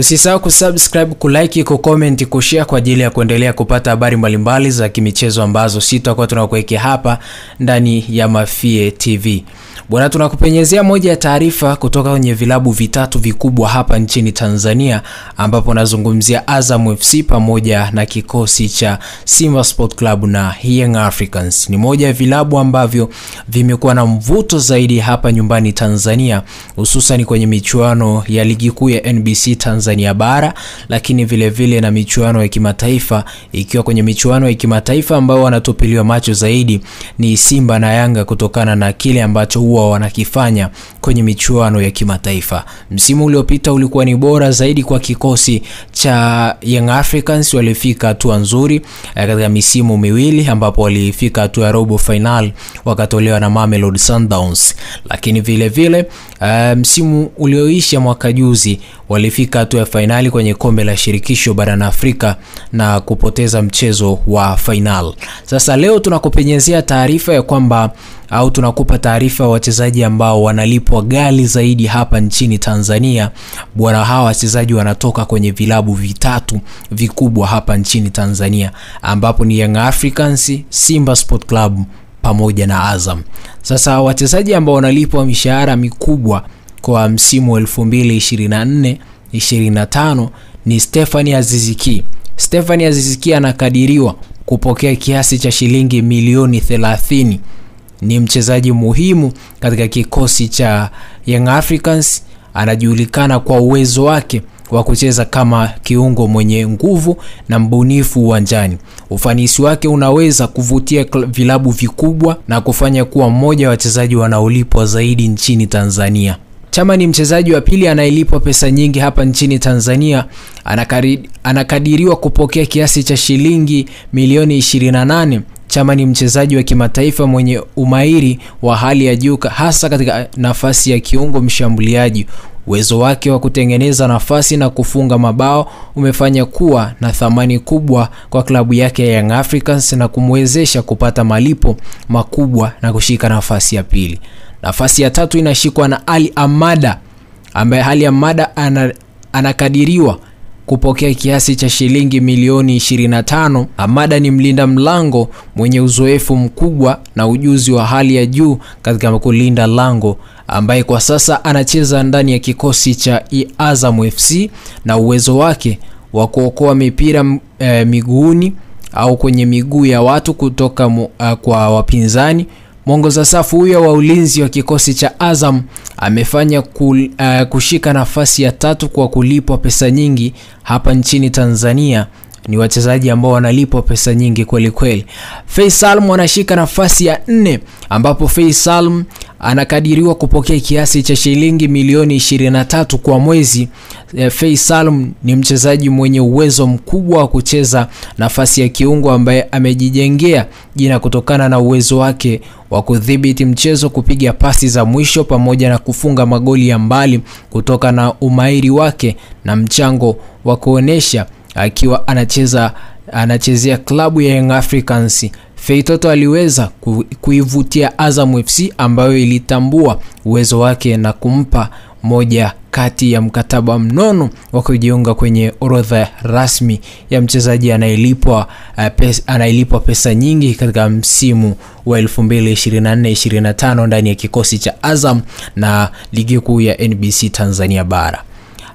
Usisahau kusubscribe, kulike, kucomment, kushare kwa ajili ya kuendelea kupata habari mbalimbali za kimichezo ambazo sitakuwa tunakuwekea hapa ndani ya Mafie TV. Bwana, tunakupenyezea moja ya taarifa kutoka kwenye vilabu vitatu vikubwa hapa nchini Tanzania, ambapo nazungumzia Azam FC pamoja na kikosi cha Simba Sport Club na Young Africans. Ni moja ya vilabu ambavyo vimekuwa na mvuto zaidi hapa nyumbani Tanzania, hususan kwenye michuano ya ligi kuu ya NBC Tanzania bara, lakini vile vile na michuano ya kimataifa. Ikiwa kwenye michuano ya kimataifa ambao wanatupiliwa macho zaidi ni Simba na Yanga kutokana na kile ambacho huwa wanakifanya kwenye michuano ya kimataifa. Msimu uliopita ulikuwa ni bora zaidi kwa kikosi cha Young Africans, walifika hatua nzuri katika misimu miwili ambapo walifika hatua ya robo final wakatolewa na Mamelodi Sundowns. Lakini vile vile msimu ulioisha mwaka juzi walifika hatua ya finali kwenye kombe la shirikisho barani Afrika na kupoteza mchezo wa final. Sasa leo tunakupenyezea taarifa ya kwamba au tunakupa taarifa ya wachezaji ambao wanalipwa ghali zaidi hapa nchini Tanzania. Bwana, hawa wachezaji wanatoka kwenye vilabu vitatu vikubwa hapa nchini Tanzania, ambapo ni Young Africans, Simba Sport Club pamoja na Azam. Sasa wachezaji ambao wanalipwa mishahara mikubwa kwa msimu 2024-25 ni Stephanie Aziz Ki. Stephanie Aziz Ki anakadiriwa kupokea kiasi cha shilingi milioni 30. Ni mchezaji muhimu katika kikosi cha Young Africans. Anajulikana kwa uwezo wake wa kucheza kama kiungo mwenye nguvu na mbunifu uwanjani. Ufanisi wake unaweza kuvutia vilabu vikubwa na kufanya kuwa mmoja wa wachezaji wanaolipwa zaidi nchini Tanzania. Chama ni mchezaji wa pili anayelipwa pesa nyingi hapa nchini Tanzania. Anakadiriwa kupokea kiasi cha shilingi milioni 28. Chama ni mchezaji wa kimataifa mwenye umahiri wa hali ya juu hasa katika nafasi ya kiungo mshambuliaji. Uwezo wake wa kutengeneza nafasi na kufunga mabao umefanya kuwa na thamani kubwa kwa klabu yake ya Young Africans na kumwezesha kupata malipo makubwa na kushika nafasi ya pili. Nafasi ya tatu inashikwa na Ali Amada, ambaye Ali Amada anakadiriwa kupokea kiasi cha shilingi milioni 25. Amada ni mlinda mlango mwenye uzoefu mkubwa na ujuzi wa hali ya juu katika kulinda lango, ambaye kwa sasa anacheza ndani ya kikosi cha Azam FC, na uwezo wake wa kuokoa mipira miguuni au kwenye miguu ya watu kutoka kwa wapinzani. Mwongoza safu huyo wa ulinzi wa kikosi cha Azam amefanya kushika nafasi ya tatu kwa kulipwa pesa nyingi hapa nchini Tanzania. Ni wachezaji ambao wanalipwa pesa nyingi kweli kweli. Faisal anashika nafasi ya 4, ambapo Faisal anakadiriwa kupokea kiasi cha shilingi milioni 23 kwa mwezi. Faisal ni mchezaji mwenye uwezo mkubwa wa kucheza nafasi ya kiungo, ambaye amejijengea jina kutokana na uwezo wake wa kudhibiti mchezo, kupiga pasi za mwisho pamoja na kufunga magoli ya mbali kutoka na umahiri wake na mchango wa kuonesha akiwa anachezea klabu ya Young Africans. Feitoto aliweza kuivutia Azam FC ambayo ilitambua uwezo wake na kumpa moja kati ya mkataba mnono wa kujiunga kwenye orodha rasmi ya mchezaji anayelipwa pesa nyingi katika msimu wa 2024-25 ndani ya kikosi cha Azam na ligi kuu ya NBC Tanzania bara.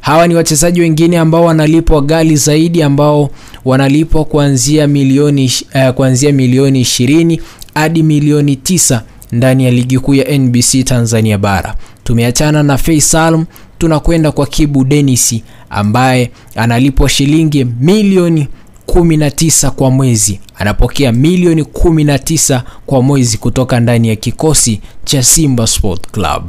Hawa ni wachezaji wengine ambao wanalipwa ghali zaidi, ambao wanalipwa kuanzia milioni 20 hadi milioni 9 ndani ya ligi kuu ya NBC Tanzania bara. Tumeachana na Faisal, tunakwenda kwa Kibu Dennis ambaye analipwa shilingi milioni 19 kwa mwezi. Anapokea milioni 19 kwa mwezi kutoka ndani ya kikosi cha Simba Sport Club.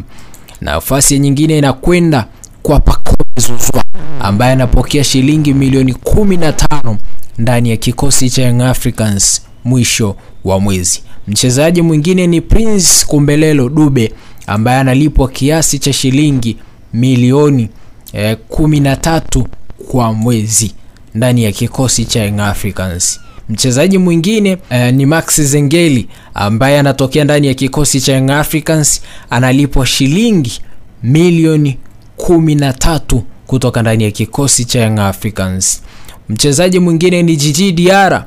Nafasi nyingine inakwenda kwa Pacome Zouzoua ambaye anapokea shilingi milioni 15 ndani ya kikosi cha Young Africans mwisho wa mwezi. Mchezaji mwingine ni Prince Kumbelelo Dube ambaye analipwa kiasi cha shilingi milioni 13 kwa mwezi ndani ya kikosi cha Young Africans. Mchezaji mwingine ni Max Zengeli ambaye anatokea ndani ya kikosi cha Young Africans, analipwa shilingi milioni 13 kutoka ndani ya kikosi cha Young Africans. Mchezaji mwingine ni Djigui Diarra,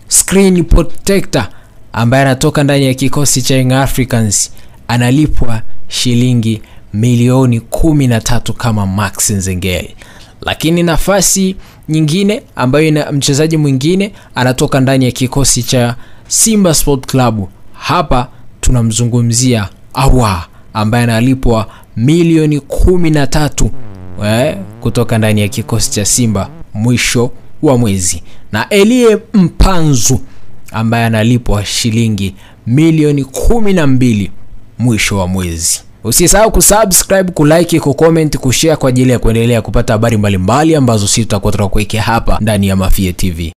screen protector, ambaye anatoka ndani ya kikosi cha Young Africans, analipwa shilingi milioni 13 kama Max Nzengeli. Lakini nafasi nyingine ambayo ina mchezaji mwingine anatoka ndani ya kikosi cha Simba Sport Club, hapa tunamzungumzia Ahoua, ambaye analipwa milioni 13 kutoka ndani ya kikosi cha Simba mwisho wa mwezi, na Elie Mpanzu ambaye analipwa shilingi milioni 12 mwisho wa mwezi. Usisahau kusubscribe, kulike, kucomment, kushare kwa ajili ya kuendelea kupata habari mbalimbali ambazo sisi tutakuwa tunakuwekea hapa ndani ya Mafie TV.